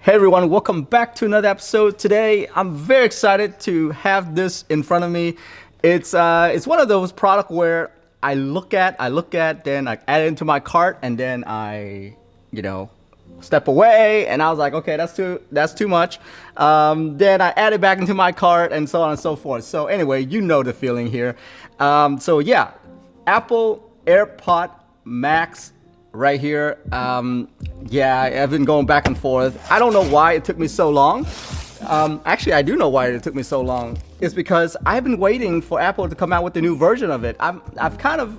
Hey everyone, welcome back to another episode. Today, I'm very excited to have this in front of me. It's one of those products where I look at, then I add it into my cart, and then I, step away, and I was like, okay, that's too much. Then I add it back into my cart, and so on and so forth. So anyway, you know the feeling here. So yeah, Apple AirPod Max right here. Yeah, I've been going back and forth. I don't know why it took me so long. Actually, I do know why it took me so long. It's because I've been waiting for Apple to come out with the new version of it. I've kind of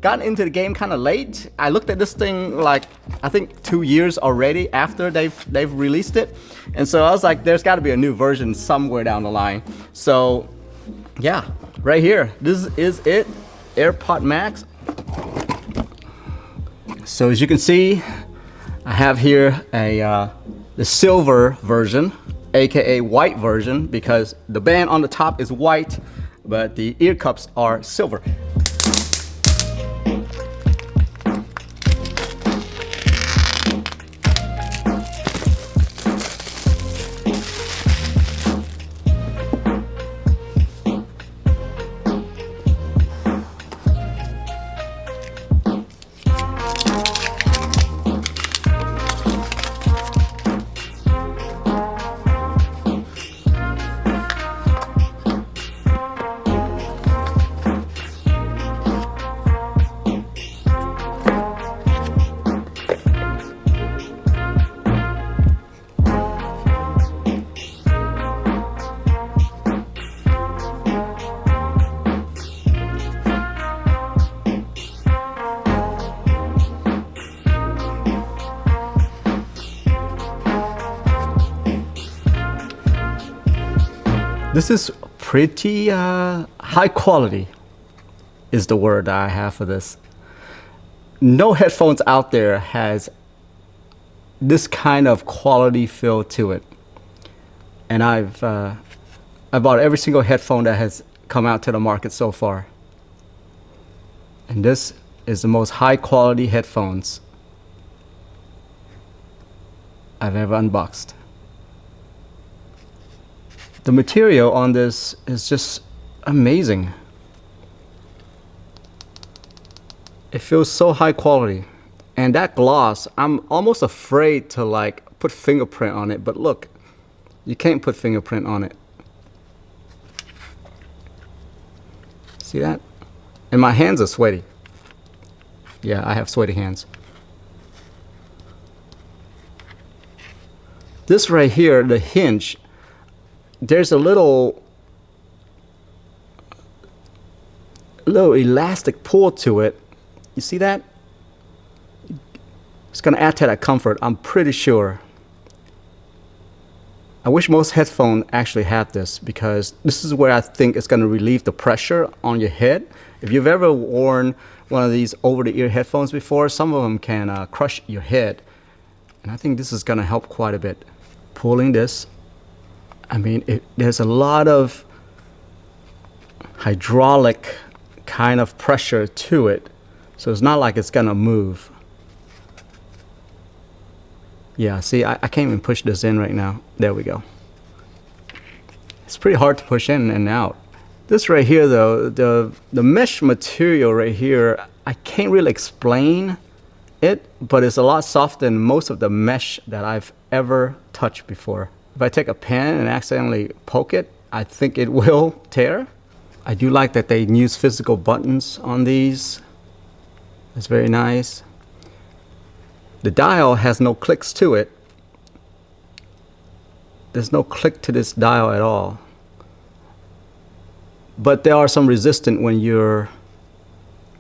gotten into the game kind of late. I looked at this thing like I think 2 years already after they've released it, and so I was like, there's got to be a new version somewhere down the line. So yeah, right here, this is it, AirPod Max. So as you can see, I have here the silver version, aka white version, because the band on the top is white, but the ear cups are silver. This is pretty high quality is the word I have for this. No headphones out there has this kind of quality feel to it. And I bought every single headphone that has come out to the market so far. And this is the most high quality headphones I've ever unboxed. The material on this is just amazing. It feels so high quality. And that gloss, I'm almost afraid to like put fingerprint on it, but look, you can't put fingerprint on it. See that? And my hands are sweaty. Yeah, I have sweaty hands. This right here, the hinge, there's a little elastic pull to it. You see that? It's gonna add to that comfort, I'm pretty sure. I wish most headphones actually have this, because this is where I think it's gonna relieve the pressure on your head. If you've ever worn one of these over-the-ear headphones before, some of them can crush your head. And I think this is gonna help quite a bit. Pulling this, I mean, there's a lot of hydraulic kind of pressure to it, so it's not like it's gonna move. Yeah, see, I can't even push this in right now. There we go. It's pretty hard to push in and out. This right here though, the mesh material right here, I can't really explain it, but it's a lot softer than most of the mesh that I've ever touched before. If I take a pen and accidentally poke it, I think it will tear. I do like that they use physical buttons on these. It's very nice. The dial has no clicks to it. There's no click to this dial at all. But there are some resistance when you're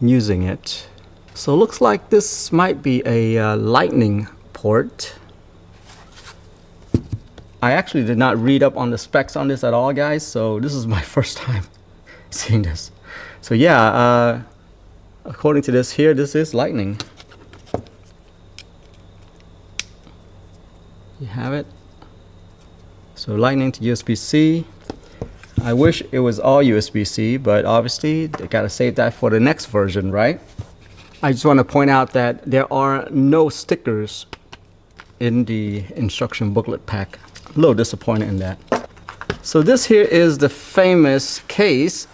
using it. So it looks like this might be a lightning port. I actually did not read up on the specs on this at all, guys, so this is my first time seeing this. So yeah, according to this here, this is lightning. You have it. So lightning to USB-C. I wish it was all USB-C, but obviously they gotta save that for the next version, right? I just want to point out that there are no stickers in the instruction booklet pack. A little disappointed in that. So this here is the famous case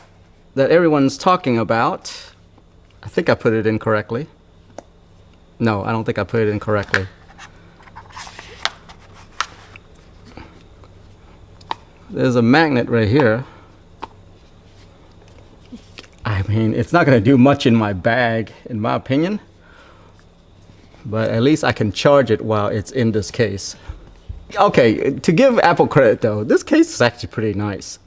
that everyone's talking about. I think I put it in correctly. No, I don't think I put it in correctly. There's a magnet right here. I mean, it's not going to do much in my bag, in my opinion. But at least I can charge it while it's in this case. Okay, to give Apple credit though, this case is actually pretty nice.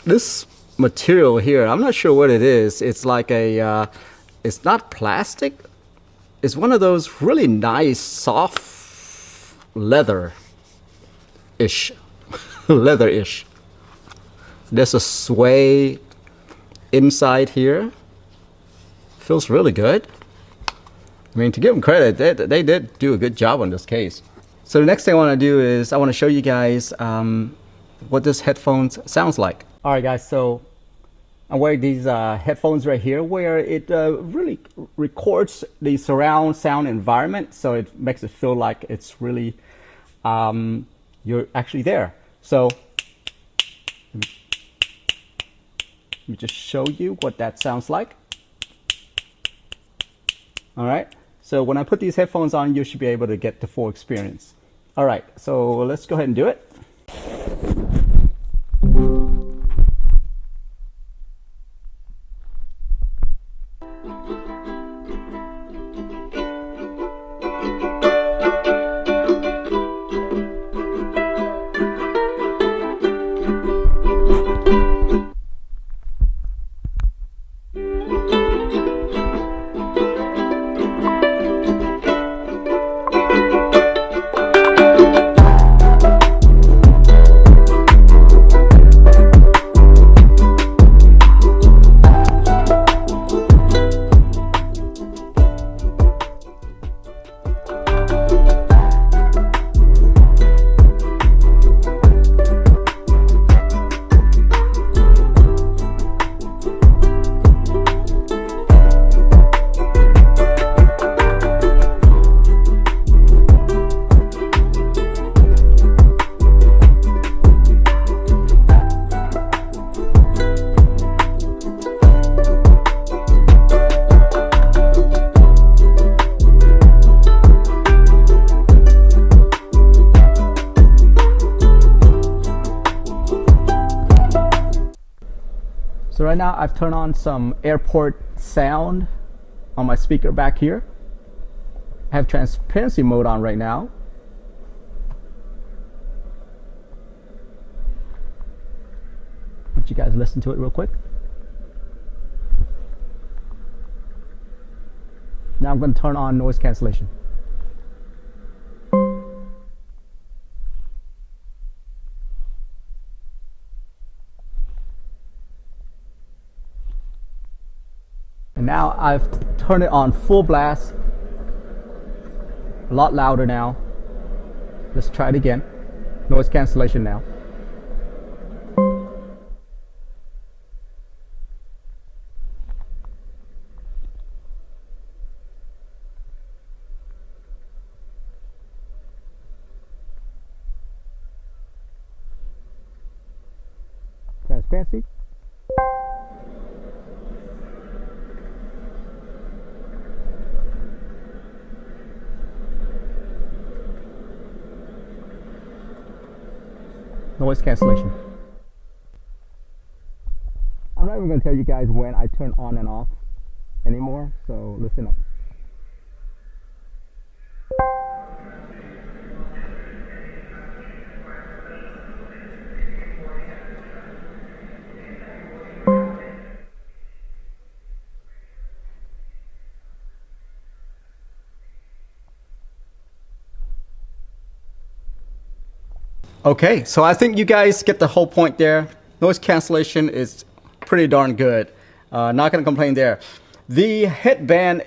This material here, I'm not sure what it is. It's like a, it's not plastic. It's one of those really nice, soft leather-ish. Leather-ish. There's a sway inside here. Feels really good. I mean, to give them credit, they did do a good job on this case. So the next thing I want to do is I want to show you guys what this headphones sounds like. All right, guys. So I'm wearing these headphones right here, where it really records the surround sound environment, so it makes it feel like it's really you're actually there. So let me just show you what that sounds like. All right. So when I put these headphones on, you should be able to get the full experience. All right. So let's go ahead and do it. So right now I've turned on some airport sound on my speaker back here. I have transparency mode on right now. Let you guys listen to it real quick. Now I'm going to turn on noise cancellation. And now I've turned it on full blast. A lot louder now. Let's try it again. Noise cancellation now. Transparency. Noise cancellation. I'm not even going to tell you guys when I turn on and off anymore, so listen up. Okay, so I think you guys get the whole point there. Noise cancellation is pretty darn good. Not gonna complain there. The headband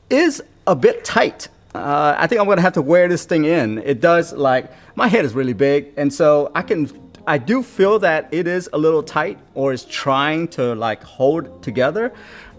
is a bit tight. I think I'm gonna have to wear this thing in. It does, like, my head is really big, and so I do feel that it is a little tight, or is trying to like hold together.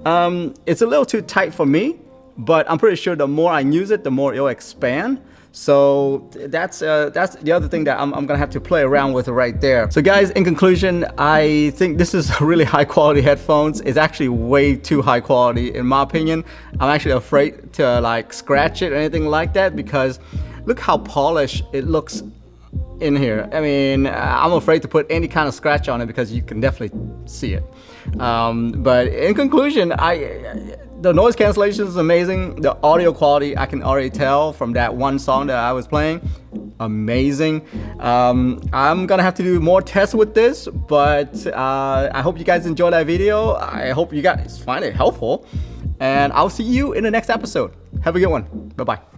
It's a little too tight for me, but I'm pretty sure the more I use it, the more it'll expand. So that's the other thing that I'm gonna have to play around with right there. So guys, in conclusion, I think this is really high quality headphones. It's actually way too high quality in my opinion. I'm actually afraid to like scratch it or anything like that, because look how polished it looks in here. I mean, I'm afraid to put any kind of scratch on it because you can definitely see it. But in conclusion, the noise cancellation is amazing. The audio quality, I can already tell from that one song that I was playing, amazing. I'm gonna have to do more tests with this, but I hope you guys enjoyed that video. I hope you guys find it helpful, and I'll see you in the next episode. Have a good one. Bye bye.